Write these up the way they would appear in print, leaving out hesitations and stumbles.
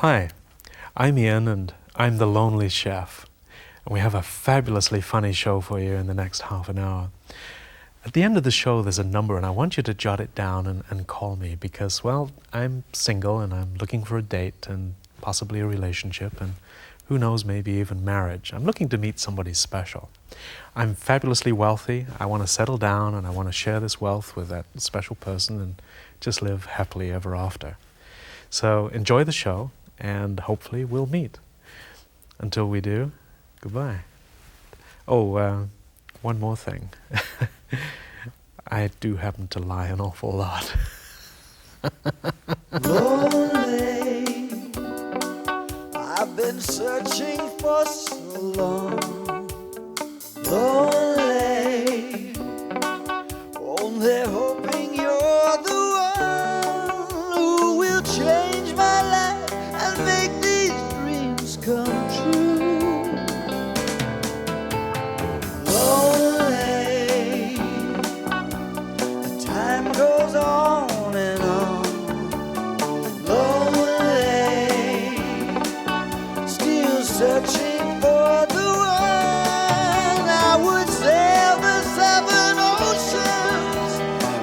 Hi, I'm Ian and I'm the Lonely Chef. And we have a fabulously funny show for you in the next half an hour. At the end of the show there's a number and I want you to jot it down and call me because, well, I'm single and I'm looking for a date and possibly a relationship and who knows, maybe even marriage. I'm looking to meet somebody special. I'm fabulously wealthy, I want to settle down and I want to share this wealth with that special person and just live happily ever after. So enjoy the show and hopefully we'll meet. Until we do, goodbye. Oh, one more thing. I do happen to lie an awful lot. Lonely, I've been searching for so long. Lonely, only hoping you're the one who will change my life and make these dreams come true. Lonely, the time goes on and on. Lonely, still searching for the one. I would sail the 7 oceans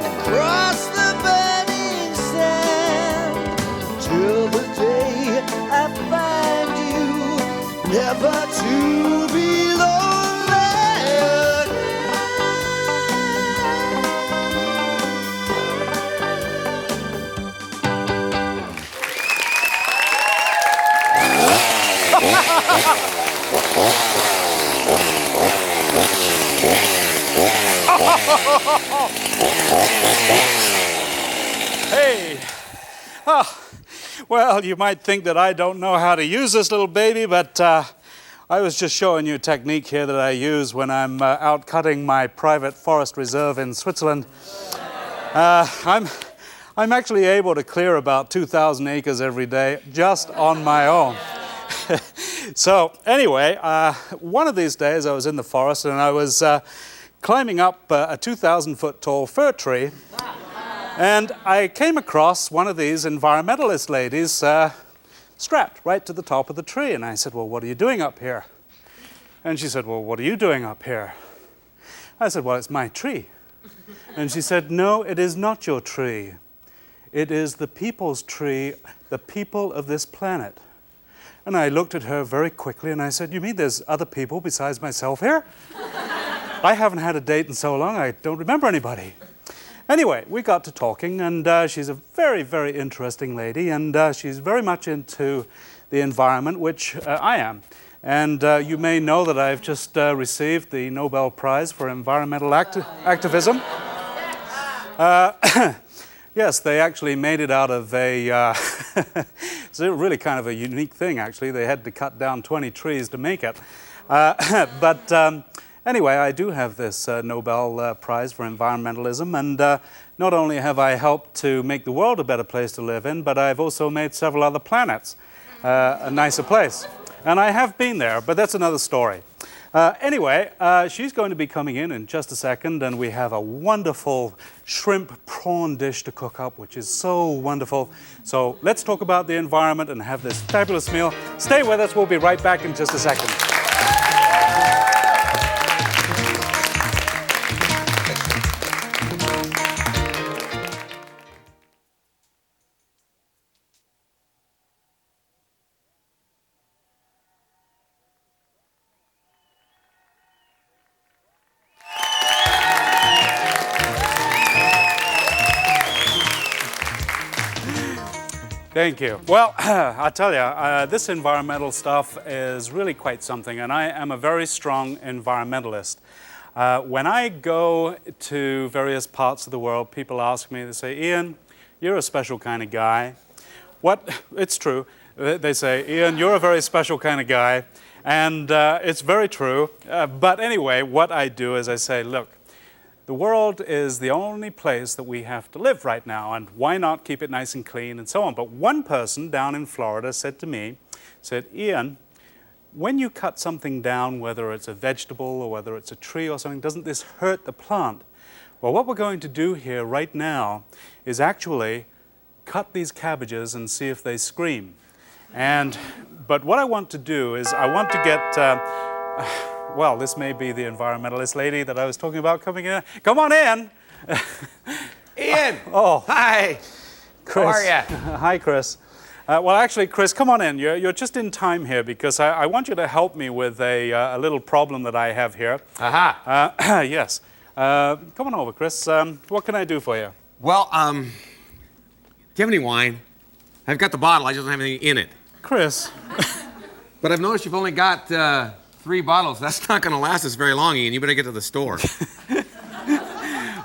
and cross the burning sand till the day I find you, never to be lonely Hey! Oh, well, you might think that I don't know how to use this little baby, but I was just showing you a technique here that I use when I'm out cutting my private forest reserve in Switzerland. I'm actually able to clear about 2,000 acres every day just on my own. So anyway, one of these days I was in the forest and I was climbing up a 2,000-foot tall fir tree, and I came across one of these environmentalist ladies strapped right to the top of the tree. And I said, well, what are you doing up here? And she said, well, what are you doing up here? I said, well, it's my tree. And she said, no, it is not your tree. It is the people's tree, the people of this planet. And I looked at her very quickly and I said, you mean there's other people besides myself here? I haven't had a date in so long, I don't remember anybody. Anyway, we got to talking and she's a very, very interesting lady and she's very much into the environment, which I am. And you may know that I've just received the Nobel Prize for Environmental Activism. Yes, they actually made it out of a, it's really kind of a unique thing actually. They had to cut down 20 trees to make it. Anyway, I do have this Nobel Prize for Environmentalism, and not only have I helped to make the world a better place to live in, but I've also made several other planets a nicer place. And I have been there, but that's another story. Anyway, she's going to be coming in just a second, and we have a wonderful shrimp prawn dish to cook up, which is so wonderful. So let's talk about the environment and have this fabulous meal. Stay with us, we'll be right back in just a second. Thank you. Well, I tell you, this environmental stuff is really quite something, and I am a very strong environmentalist. When I go to various parts of the world, people ask me, they say, Ian, you're a special kind of guy. What? It's true. They say, Ian, you're a very special kind of guy, and it's very true. But anyway, what I do is I say, look, the world is the only place that we have to live right now, and why not keep it nice and clean and so on. But one person down in Florida said to me, said, Ian, when you cut something down, whether it's a vegetable or whether it's a tree or something, doesn't this hurt the plant? Well, what we're going to do here right now is actually cut these cabbages and see if they scream. But what I want to do is I want to get, well, this may be the environmentalist lady that I was talking about coming in. Come on in. Ian! Oh. Hi! Chris. How are you? Hi, Chris. Well, actually, Chris, come on in. You're just in time here because I want you to help me with a little problem that I have here. Aha. Yes. Come on over, Chris. What can I do for you? Well, do you have any wine? I've got the bottle, I just don't have anything in it. Chris. But I've noticed you've only got 3 bottles. That's not going to last us very long, Ian. You better get to the store.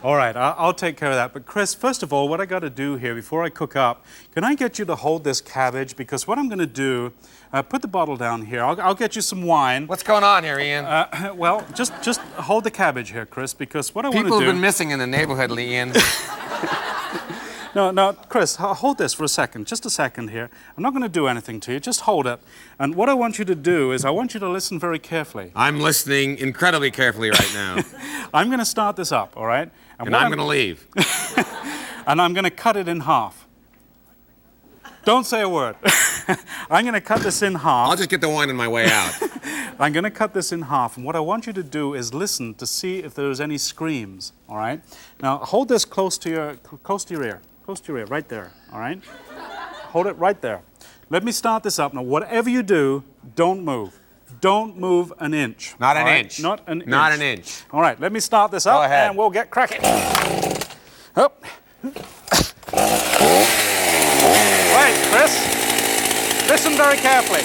All right, I'll take care of that. But Chris, first of all, what I got to do here before I cook up, can I get you to hold this cabbage? Because what I'm going to do, put the bottle down here. I'll get you some wine. What's going on here, Ian? Well, just hold the cabbage here, Chris, because what I want to do... People have been missing in the neighborhood, Ian. No, Chris, hold this for a second, just a second here. I'm not going to do anything to you, just hold it. And what I want you to do is I want you to listen very carefully. I'm listening incredibly carefully right now. I'm going to start this up, all right? And I'm going to leave. And I'm going to cut it in half. Don't say a word. I'm going to cut this in half. I'll just get the wine on my way out. I'm going to cut this in half, and what I want you to do is listen to see if there's any screams, all right? Now, hold this close to your ear. Close to your ear, right there, all right? Hold it right there. Let me start this up. Now, whatever you do, don't move. Don't move an inch. Not an inch. Not an inch. Not an inch. All right, let me start this up, Go ahead. and we'll get cracking. Up. Right, Chris. Listen very carefully.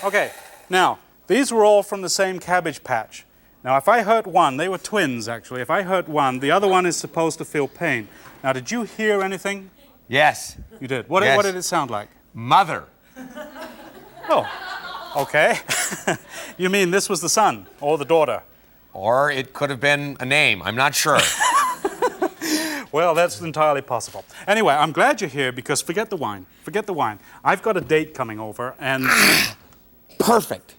Okay, now, these were all from the same cabbage patch. Now, if I hurt one, they were twins, actually. If I hurt one, the other one is supposed to feel pain. Now, did you hear anything? Yes. You did. What Yes. did it sound like? Mother. Oh, okay. You mean this was the son or the daughter? Or it could have been a name. I'm not sure. Well, that's entirely possible. Anyway, I'm glad you're here because forget the wine. Forget the wine. I've got a date coming over and... Perfect.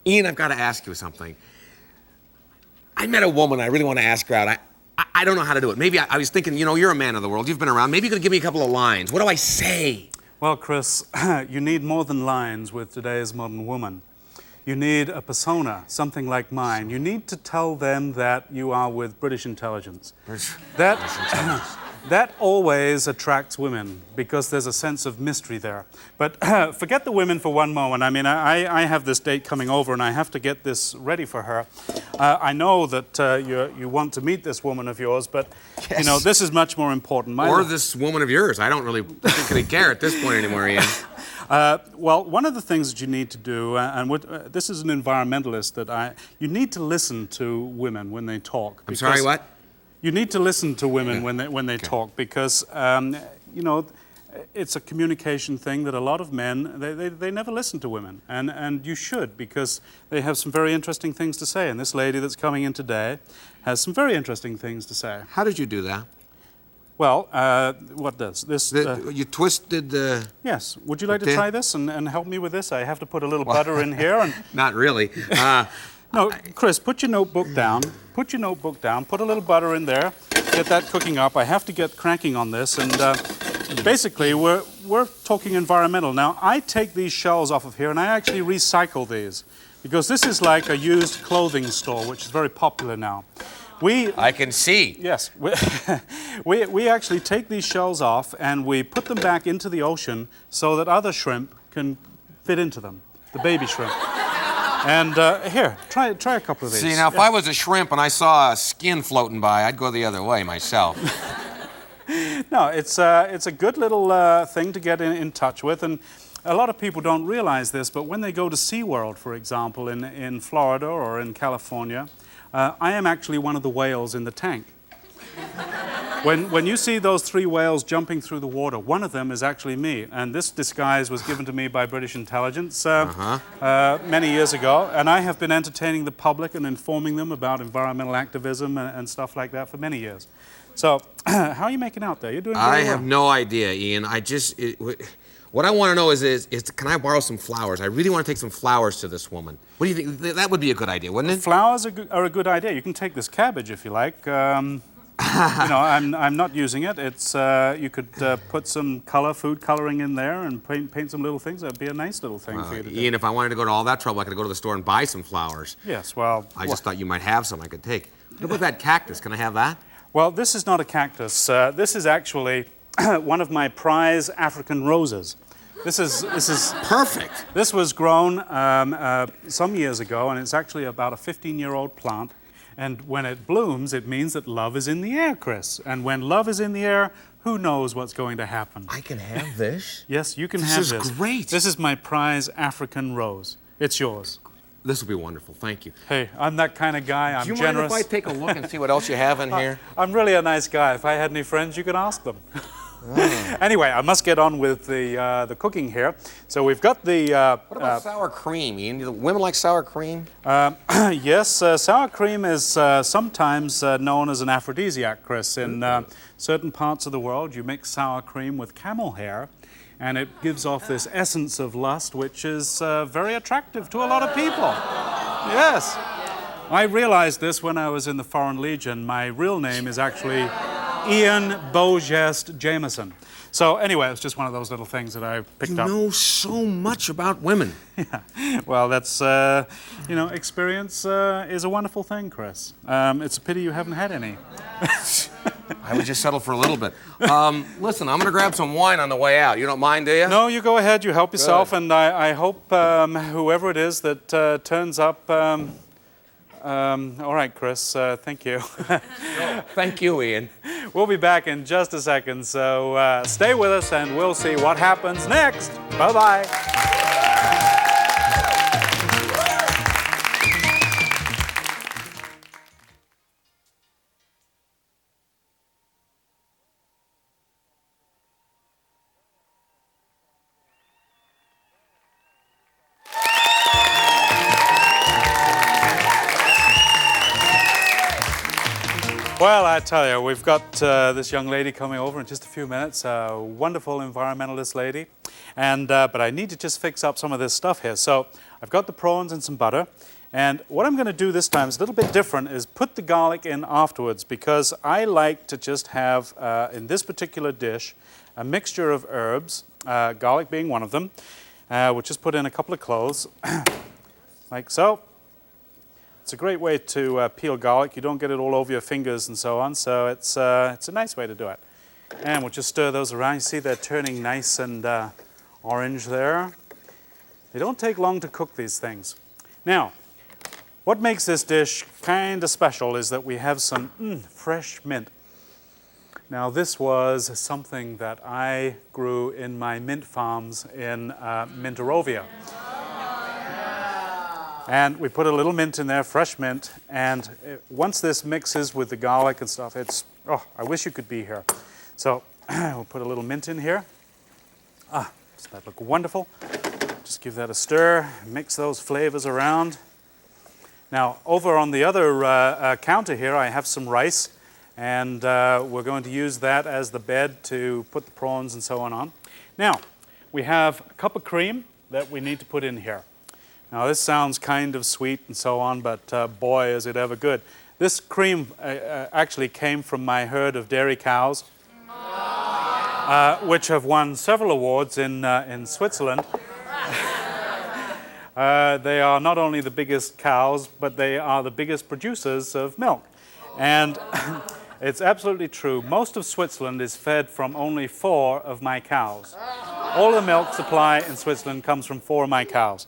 Ian, I've got to ask you something. I met a woman. I really want to ask her out. I don't know how to do it. Maybe I was thinking, you know, you're a man of the world. You've been around. Maybe you could give me a couple of lines. What do I say? Well, Chris, you need more than lines with today's modern woman. You need a persona, something like mine. You need to tell them that you are with British intelligence. That always attracts women because there's a sense of mystery there. But forget the women for one moment. I mean, I have this date coming over and I have to get this ready for her. I know that you want to meet this woman of yours, but Yes. you know, this is much more important. Or this woman of yours. I don't really particularly care at this point anymore, Ian. Well, one of the things that you need to do, this is an environmentalist you need to listen to women when they talk. I'm sorry, what? You need to listen to women when they Okay. talk because, you know, it's a communication thing that a lot of men, they never listen to women. And you should because they have some very interesting things to say. And this lady that's coming in today has some very interesting things to say. How did you do that? Well, what does this... You twisted the... yes. Would you like to Okay. try this and help me with this? I have to put a little butter in here. And Not really. no, Chris, put your notebook down. Put your notebook down. Put a little butter in there. Get that cooking up. I have to get cranking on this. And basically, we're talking environmental. Now, I take these shells off of here, and I actually recycle these. Because this is like a used clothing store, which is very popular now. I can see. Yes, we actually take these shells off and we put them back into the ocean so that other shrimp can fit into them, the baby shrimp. And here, try a couple of these. See, now, if I was a shrimp and I saw a skin floating by, I'd go the other way myself. No, it's a good little thing to get in touch with, and a lot of people don't realize this, but when they go to SeaWorld, for example, in Florida or in California, I am actually one of the whales in the tank. When you see those 3 whales jumping through the water, one of them is actually me. And this disguise was given to me by British intelligence many years ago. And I have been entertaining the public and informing them about environmental activism and stuff like that for many years. So, how are you making out there? You're doing very well. I have no idea, Ian. What I want to know is can I borrow some flowers? I really want to take some flowers to this woman. What do you think? That would be a good idea, wouldn't it? Flowers are a good idea. You can take this cabbage if you like. You know, I'm not using it. It's you could put some food coloring in there and paint some little things. That'd be a nice little thing for you to do. Ian, if I wanted to go to all that trouble, I could go to the store and buy some flowers. Yes, well... I just thought you might have some I could take. What about that cactus? Can I have that? Well, this is not a cactus. This is actually one of my prize African roses. This is perfect. This was grown some years ago, and it's actually about a 15-year-old plant. And when it blooms, it means that love is in the air, Chris. And when love is in the air, who knows what's going to happen? I can have this? Yes, you can have this. This is great. This is my prize African rose. It's yours. This will be wonderful. Thank you. Hey, I'm that kind of guy. I'm generous. generous. Do you mind if I take a look and see what else you have in here? I'm really a nice guy. If I had any friends, you could ask them. Anyway, I must get on with the cooking here. So we've got the... what about sour cream, Ian? Do women like sour cream? Yes, sour cream is sometimes known as an aphrodisiac, Chris. In certain parts of the world, you mix sour cream with camel hair, and it gives off this essence of lust, which is very attractive to a lot of people. Yes. I realized this when I was in the Foreign Legion. My real name is actually Ian Beaugest Jameson. So anyway, it's just one of those little things that I picked up. You know so much about women. Yeah. Well, that's, you know, experience is a wonderful thing, Chris. It's a pity you haven't had any. I would just settle for a little bit. Listen, I'm going to grab some wine on the way out. You don't mind, do you? No, you go ahead. You help yourself. Good. And I hope whoever it is that turns up... all right, Chris, thank you. Thank you, Ian. We'll be back in just a second, so stay with us and we'll see what happens next. Bye-bye. Well, I tell you, we've got this young lady coming over in just a few minutes, a wonderful environmentalist lady. And, but I need to just fix up some of this stuff here. So I've got the prawns and some butter. And what I'm going to do this time is a little bit different, is put the garlic in afterwards, because I like to just have, in this particular dish, a mixture of herbs, garlic being one of them. We'll just put in a couple of cloves, like so. It's a great way to peel garlic. You don't get it all over your fingers and so on, so it's a nice way to do it. And we'll just stir those around. You see they're turning nice and orange there. They don't take long to cook, these things. Now, what makes this dish kind of special is that we have some fresh mint. Now, this was something that I grew in my mint farms in Mintarovia. And we put a little mint in there, fresh mint, and once this mixes with the garlic and stuff, it's, oh, I wish you could be here. So we'll put a little mint in here. Does that look wonderful? Just give that a stir, mix those flavors around. Now, over on the other counter here, I have some rice, and we're going to use that as the bed to put the prawns and so on. Now, we have a cup of cream that we need to put in here. Now, this sounds kind of sweet and so on, but boy, is it ever good. This cream actually came from my herd of dairy cows, which have won several awards in Switzerland. They are not only the biggest cows, but they are the biggest producers of milk. And it's absolutely true. Most of Switzerland is fed from only 4 of my cows. All the milk supply in Switzerland comes from 4 of my cows.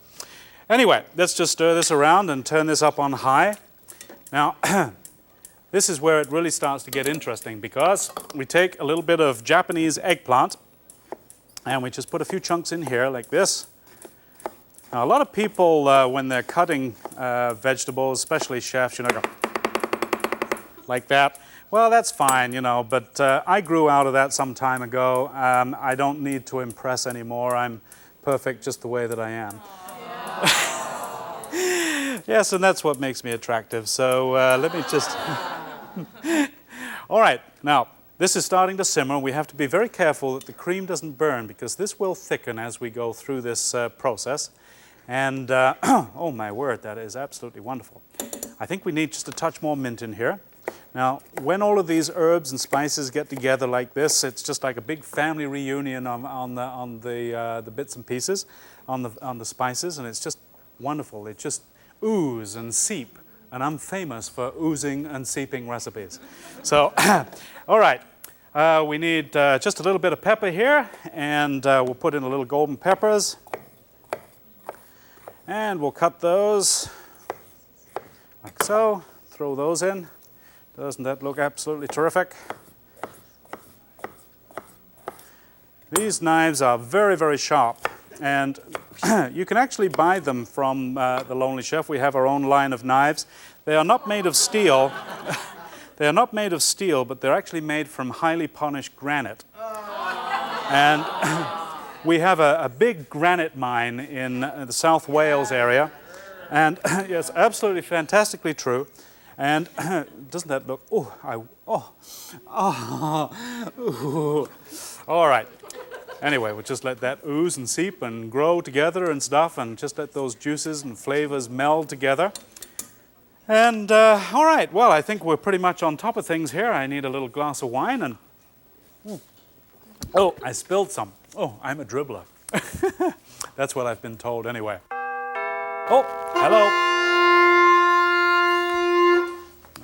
Anyway, let's just stir this around and turn this up on high. Now, this is where it really starts to get interesting, because we take a little bit of Japanese eggplant and we just put a few chunks in here like this. Now, a lot of people, when they're cutting vegetables, especially chefs, you know, go like that. Well, that's fine, you know, but I grew out of that some time ago. I don't need to impress anymore. I'm perfect just the way that I am. Yes, and that's what makes me attractive. So let me just... All right, now, This is starting to simmer. We have to be very careful that the cream doesn't burn because this will thicken as we go through this process. And, oh my word, that is absolutely wonderful. I think we need just a touch more mint in here. Now, when all of these herbs and spices get together like this, it's just like a big family reunion on the bits and pieces, on the spices, and it's just wonderful. It just ooze and seep, and I'm famous for oozing and seeping recipes. So, all right, we need just a little bit of pepper here, and we'll put in a little golden peppers, and we'll cut those like so. Throw those in. Doesn't that look absolutely terrific? These knives are very, very sharp, and you can actually buy them from the Lonely Chef. We have our own line of knives. They are not made of steel. They are not made of steel, but they're actually made from highly polished granite. And we have a big granite mine in the South Wales area, and yes, absolutely fantastically true. And doesn't that look, all right. Anyway, we'll just let that ooze and seep and grow together and stuff, and just let those juices and flavors meld together. And all right, well, I think we're pretty much on top of things here. I need a little glass of wine, and oh, I spilled some. Oh, I'm a dribbler. That's what I've been told anyway. Oh, hello.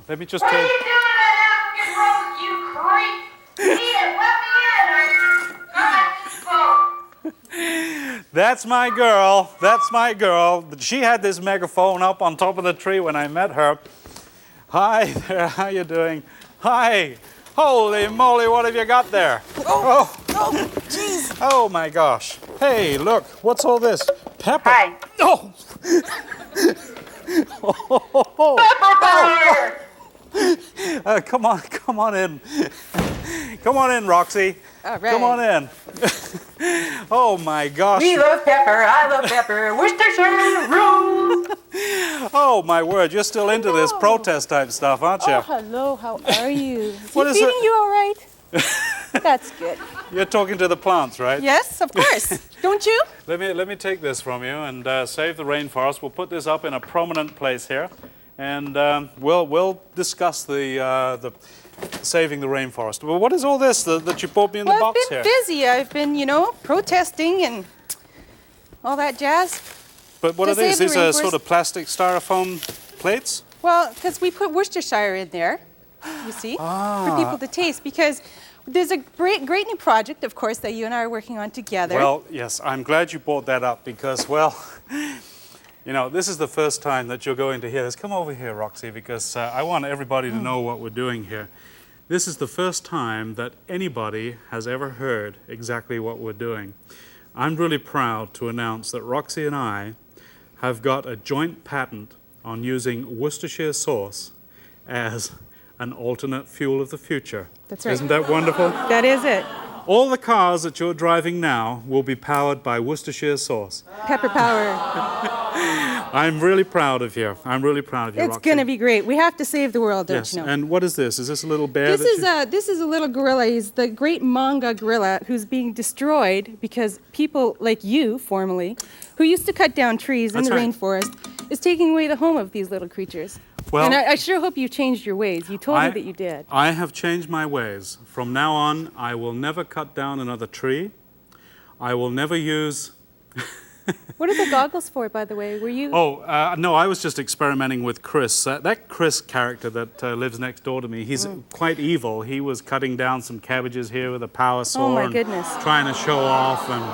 Let me just What take... are you doing on African Road, you creep? Ian, let me in. That's my girl. That's my girl. She had this megaphone up on top of the tree when I met her. Hi there, how you doing? Hi. Holy moly, what have you got there? Oh, Jeez. oh my gosh. Hey, look, what's all this? Pepper. Hi. Oh. Pepper fire! Come on in. Come on in, Roxy. All right. Come on in. Oh my gosh. We love pepper, I love pepper. Worcestershire rules. Oh my word, you're still into this protest type stuff, aren't you? Oh, hello. How are you? What Is is he it? feeding you all right? That's good. You're talking to the plants, right? Yes, of course. Don't you? Let me take this from you and save the rainforest. We'll put this up in a prominent place here, and we'll discuss the saving the rainforest. Well, what is all this that you brought me in the Well, box I've been here? busy. I've been, protesting and all that jazz. But what to are these? save the These are rainforest. sort of plastic styrofoam plates? Well, because we put Worcestershire in there, you see, for people to taste. Because there's a great new project, of course, that you and I are working on together. Well, yes, I'm glad you brought that up because, well, this is the first time that you're going to hear this. Come over here, Roxy, because I want everybody to know what we're doing here. This is the first time that anybody has ever heard exactly what we're doing. I'm really proud to announce that Roxy and I have got a joint patent on using Worcestershire sauce as an alternate fuel of the future. That's right. Isn't that wonderful? That is it. All the cars that you're driving now will be powered by Worcestershire sauce. Pepper power. I'm really proud of you. I'm really proud of you, It's Roxy. going to be great. We have to save the world, don't Yes. you know? And what is this? Is this a little bear? This is a little gorilla. He's the great manga gorilla who's being destroyed because people like you, formerly, who used to cut down trees in That's the right. rainforest, is taking away the home of these little creatures. Well, and I sure hope you changed your ways. You told me that you did. I have changed my ways. From now on, I will never cut down another tree. I will never use... What are the goggles for, by the way? Were you? Oh, no, I was just experimenting with Chris. That Chris character that lives next door to me, he's quite evil. He was cutting down some cabbages here with a power saw Oh, my and goodness. trying to show off. And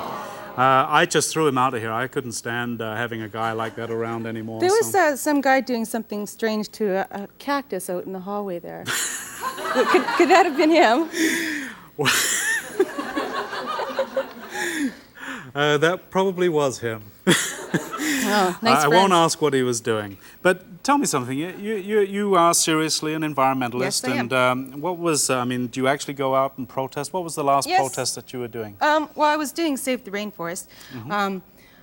I just threw him out of here. I couldn't stand having a guy like that around anymore. There was so- some guy doing something strange to a cactus out in the hallway there. could that have been him? That probably was him. Oh, nice I won't friends. ask what he was doing. But tell me something. You are seriously an environmentalist. Yes, I am. And what was, do you actually go out and protest? What was the last Yes. protest that you were doing? Well, I was doing Save the Rainforest.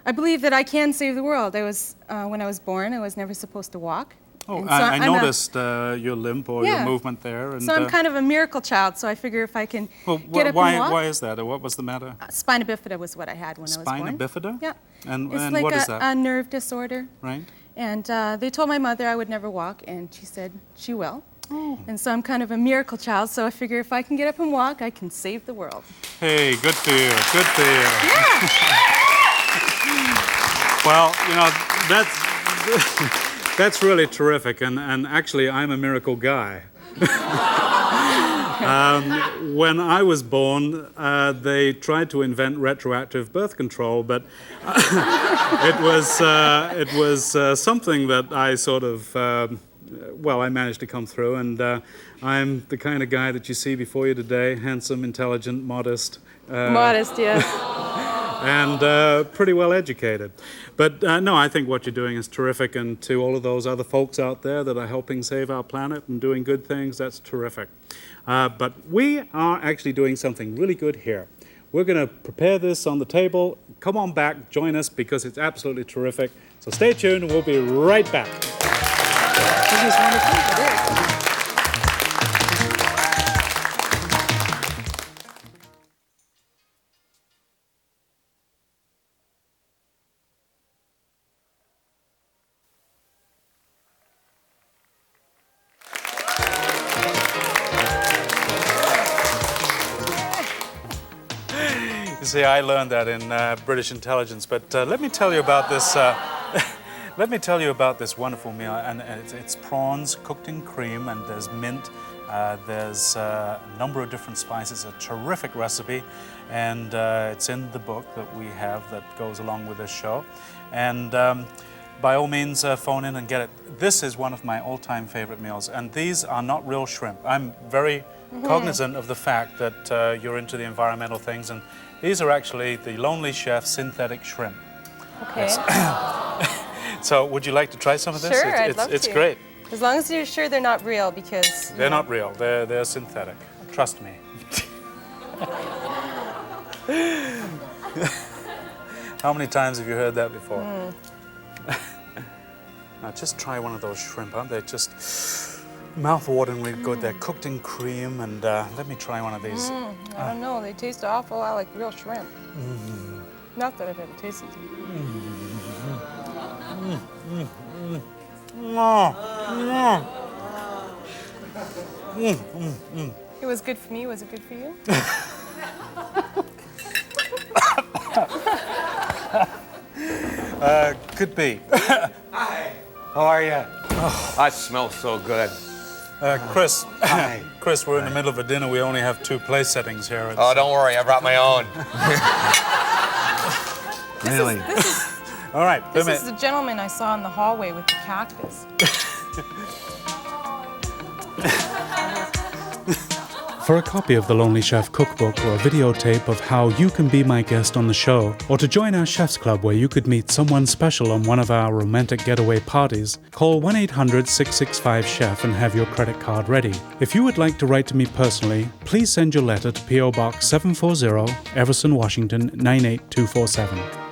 I believe that I can save the world. When I was born, I was never supposed to walk. Oh, And so I I'm a- noticed your limp or your Yeah. movement there. And, So I'm kind of a miracle child, so I figure if I can well, get up why, and walk. why is that? Or what was the matter? Spina bifida was what I had when I was born. Spina bifida? Yeah. And It's and like what is a that? nerve disorder. Right? And they told my mother I would never walk, and she said she will. Oh. And so I'm kind of a miracle child, so I figure if I can get up and walk, I can save the world. Hey, good for you. Good for you. Well, you know, that's really terrific. And actually, I'm a miracle guy. When I was born, they tried to invent retroactive birth control, but it was something that I sort of, I managed to come through, and I'm the kind of guy that you see before you today, handsome, intelligent, modest. Modest, yes. And pretty well educated. But no, I think what you're doing is terrific, and to all of those other folks out there that are helping save our planet and doing good things, that's terrific. But we are actually doing something really good here. We're going to prepare this on the table. Come on back, join us, because it's absolutely terrific. So stay tuned, and we'll be right back. This is wonderful. It is. You see, I learned that in British intelligence. But let me tell you about this. Let me tell you about this wonderful meal. And it's prawns cooked in cream, and there's mint. There's a number of different spices. A terrific recipe, and it's in the book that we have that goes along with this show. And by all means, phone in and get it. This is one of my all-time favorite meals, and these are not real shrimp. I'm very cognizant of the fact that you're into the environmental things, and these are actually the Lonely Chef synthetic shrimp. Okay. So would you like to try some of this? Sure, I'd love it's to. great. As long as you're sure they're not real, because... They're not real. They're synthetic. Trust me. How many times have you heard that before? Now just try one of those shrimp. Aren't they just mouth-wateringly good? They're cooked in cream, and let me try one of these. I don't know, they taste awful like real shrimp. Not that I've ever tasted them. It was good for me. Was it good for you? Could be. Hi. How are you? Oh, that smells so good. Chris, Hi. Chris, we're in the middle of a dinner. We only have 2 place settings here. It's- Oh, don't worry. I brought my own. Really? All right. This is the gentleman I saw in the hallway with the cactus. For a copy of the Lonely Chef cookbook or a videotape of how you can be my guest on the show, or to join our Chef's Club where you could meet someone special on one of our romantic getaway parties, call 1-800-665-CHEF and have your credit card ready. If you would like to write to me personally, please send your letter to P.O. Box 740, Everson, Washington 98247.